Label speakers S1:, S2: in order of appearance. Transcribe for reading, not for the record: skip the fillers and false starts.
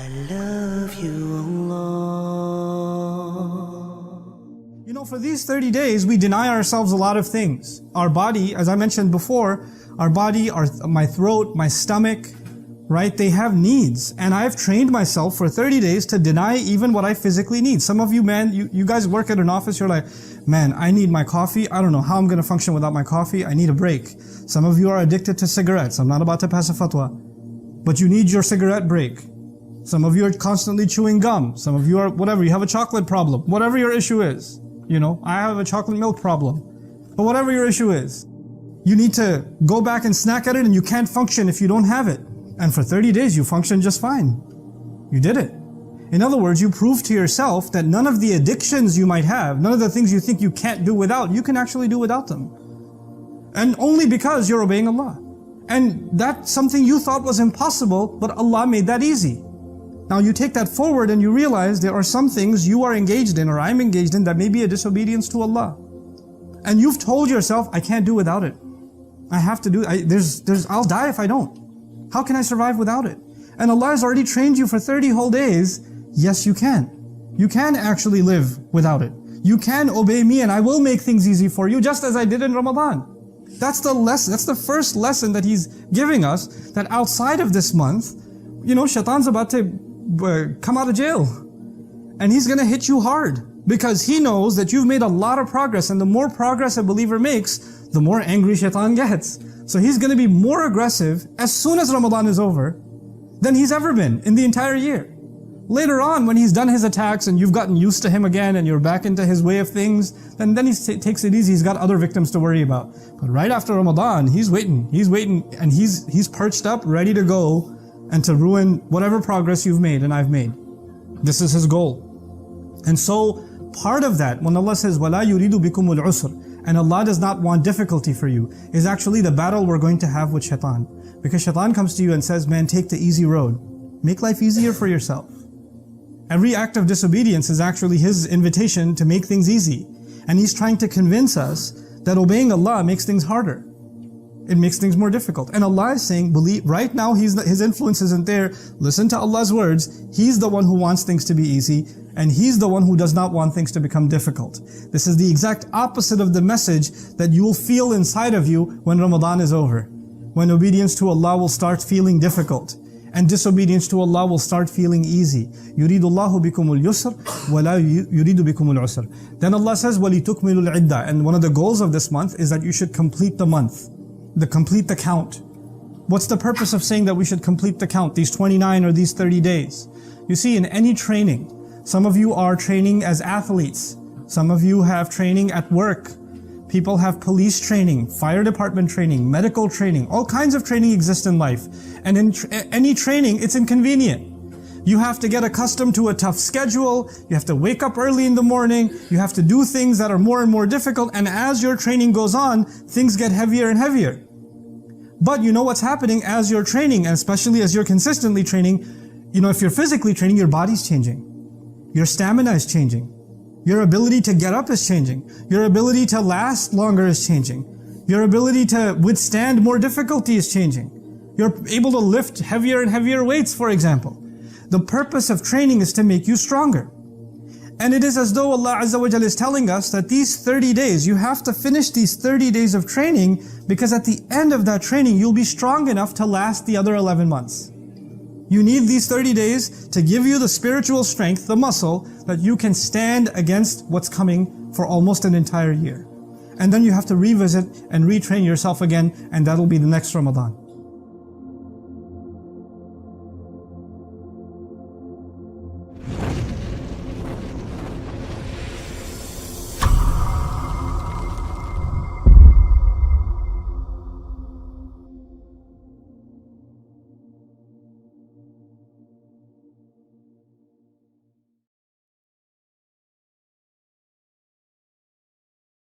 S1: I love you, Allah.
S2: You know, for these 30 days, we deny ourselves a lot of things. Our body, as I mentioned before, our body, my throat, my stomach, right? They have needs. And I've trained myself for 30 days to deny even what I physically need. Some of you, man, you guys work at an office, you're like, man, I need my coffee. I don't know how I'm going to function without my coffee. I need a break. Some of you are addicted to cigarettes. I'm not about to pass a fatwa. But you need your cigarette break. Some of you are constantly chewing gum. Some of you are, whatever, you have a chocolate problem. Whatever your issue is. You know, I have a chocolate milk problem. But whatever your issue is, you need to go back and snack at it, and you can't function if you don't have it. And for 30 days, you functioned just fine. You did it. In other words, you proved to yourself that none of the addictions you might have, none of the things you think you can't do without, you can actually do without them. And only because you're obeying Allah. And that's something you thought was impossible, but Allah made that easy. Now you take that forward and you realize there are some things you are engaged in, or I'm engaged in, that may be a disobedience to Allah. And you've told yourself, I can't do without it. I have to do, I'll die if I don't. How can I survive without it? And Allah has already trained you for 30 whole days. Yes, you can. You can actually live without it. You can obey me and I will make things easy for you, just as I did in Ramadan. That's the lesson, that's the first lesson that He's giving us, that outside of this month, you know, Shaitan's about to come out of jail. And he's going to hit you hard. Because he knows that you've made a lot of progress, and the more progress a believer makes, the more angry Shaitan gets. So he's going to be more aggressive as soon as Ramadan is over than he's ever been in the entire year. Later on, when he's done his attacks and you've gotten used to him again and you're back into his way of things, then he takes it easy. He's got other victims to worry about. But right after Ramadan, he's waiting, and he's perched up, ready to go and to ruin whatever progress you've made and I've made. This is his goal. And so, part of that, when Allah says, وَلَا يُرِيدُ بِكُمُ الْعُسْرِ, and Allah does not want difficulty for you, is actually the battle we're going to have with Shaitan. Because Shaitan comes to you and says, man, take the easy road. Make life easier for yourself. Every act of disobedience is actually his invitation to make things easy. And he's trying to convince us that obeying Allah makes things harder. It makes things more difficult. And Allah is saying, believe, right now His influence isn't there. Listen to Allah's words. He's the one who wants things to be easy, and He's the one who does not want things to become difficult. This is the exact opposite of the message that you will feel inside of you when Ramadan is over. When obedience to Allah will start feeling difficult, and disobedience to Allah will start feeling easy. يُرِيدُ اللَّهُ بِكُمُ الْيُسْرَ وَلَا يُرِيدُ بِكُمُ الْعُسْرَ. Then Allah says, وَلِتُكْمِلُ الْعِدَّةِ. And one of the goals of this month is that you should complete the month. Complete the count. What's the purpose of saying that we should complete the count, these 29 or these 30 days? You see, in any training, some of you are training as athletes. Some of you have training at work. People have police training, fire department training, medical training. All kinds of training exist in life. And in any training, it's inconvenient. You have to get accustomed to a tough schedule. You have to wake up early in the morning. You have to do things that are more and more difficult. And as your training goes on, things get heavier and heavier. But you know what's happening as you're training, and especially as you're consistently training, you know, if you're physically training, your body's changing. Your stamina is changing. Your ability to get up is changing. Your ability to last longer is changing. Your ability to withstand more difficulty is changing. You're able to lift heavier and heavier weights, for example. The purpose of training is to make you stronger. And it is as though Allah Azza wa Jalla is telling us that these 30 days, you have to finish these 30 days of training, because at the end of that training, you'll be strong enough to last the other 11 months. You need these 30 days to give you the spiritual strength, the muscle, that you can stand against what's coming for almost an entire year. And then you have to revisit and retrain yourself again, and that'll be the next Ramadan.